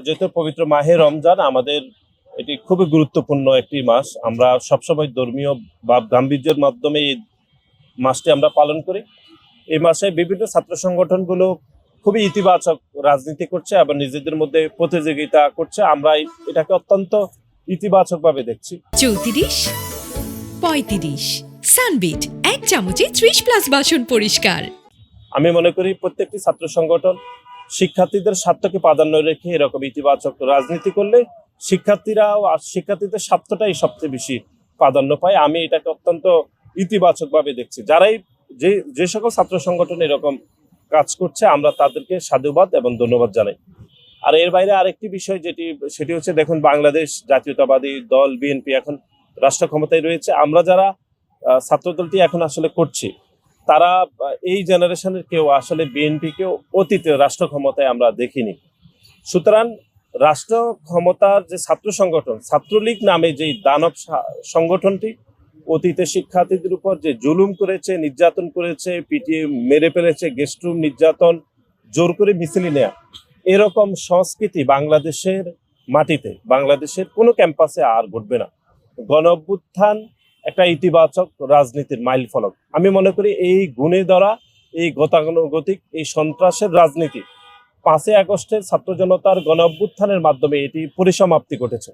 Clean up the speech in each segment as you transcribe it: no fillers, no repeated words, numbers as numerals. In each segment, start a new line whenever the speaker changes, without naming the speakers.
যেহেতু পবিত্র মাহে রমজান আমাদের এটি খুবই গুরুত্বপূর্ণ একটি মাস। আমরা সবসময় ধর্মীয় ভাব গাম্ভীর্যের মাধ্যমে এই মাসটি আমরা পালন করি। এই মাসে বিভিন্ন ছাত্র সংগঠনগুলো খুবই ইতিবাচক রাজনীতি করছে এবং নিজেদের মধ্যে প্রতিযোগিতা করছে। আমরা এটাকে অত্যন্ত ইতিবাচকভাবে দেখছি।
34, 35 সানবিট 1 চামচে 30+ বাসন পরিষ্কার।
আমি মনে করি প্রত্যেকটি ছাত্র সংগঠন শিক্ষার্থীদের স্বার্থকে প্রাধান্য রেখে এরকম ইতিবাচক রাজনীতি করলে শিক্ষার্থীরাও আর শিক্ষার্থীদের স্বার্থটাই সবচেয়ে বেশি প্রাধান্য পায়। আমি এটাকে অত্যন্ত ইতিবাচকভাবে দেখছি। যারাই যে সকল ছাত্র সংগঠন এরকম কাজ করছে আমরা তাদেরকে সাধুবাদ এবং ধন্যবাদ জানাই। আর এর বাইরে আরেকটি বিষয় সেটি হচ্ছে, দেখুন, বাংলাদেশ জাতীয়তাবাদী দল বিএনপি এখন রাষ্ট্র ক্ষমতায় রয়েছে। আমরা যারা ছাত্রদলটি এখন আসলে করছি তারা এই জেনারেশনের কেউ আসলে বিএনপিকেও অতীতে রাষ্ট্র ক্ষমতায় আমরা দেখিনি। সুতরাং রাষ্ট্র ক্ষমতার যে ছাত্র সংগঠন ছাত্রলীগ নামে যেই দানব সংগঠনটি অতীতে শিক্ষার্থীদের উপর যে জুলুম করেছে, নির্যাতন করেছে, পিটিয়ে মেরে ফেলেছে, গেস্টরুম নির্যাতন, জোর করে মিছিল নেয়া, এরকম সংস্কৃতি বাংলাদেশের মাটিতে বাংলাদেশের কোনো ক্যাম্পাসে আর ঘটবে না। গণ অভ্যুত্থান একটা ইতিবাচক রাজনীতির মাইল ফলক। আমি মনে করি এই গুণে ধরা এই গতানুগতিক এই সন্ত্রাসের রাজনীতি 5ই আগস্টের ছাত্র জনতার গণ অভ্যুত্থানের মাধ্যমে এটি পরিসমাপ্তি ঘটেছে।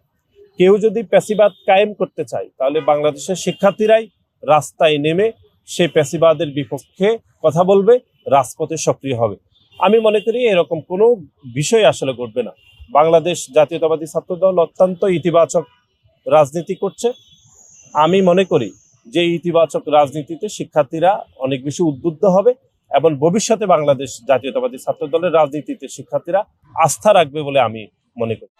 কেউ যদি প্যাসিবাদ কায়েম করতে চায় তাহলে বাংলাদেশের শিক্ষার্থীরাই রাস্তায় নেমে সেই প্যাসিবাদের বিপক্ষে কথা বলবে, রাজপথে সক্রিয় হবে। আমি মনে করি এরকম কোনো বিষয় আসলে ঘটবে না। বাংলাদেশ জাতীয়তাবাদী ছাত্রদল অত্যন্ত ইতিবাচক রাজনীতি করছে। আমি মনে করি যে ইতিবাচক রাজনীতিতে শিক্ষার্থীরা অনেক বেশি উদ্বুদ্ধ হবে এবং ভবিষ্যতে বাংলাদেশ জাতীয়তাবাদী ছাত্রদলের রাজনীতিতে শিক্ষার্থীরা আস্থা রাখবে বলে আমি মনে করি।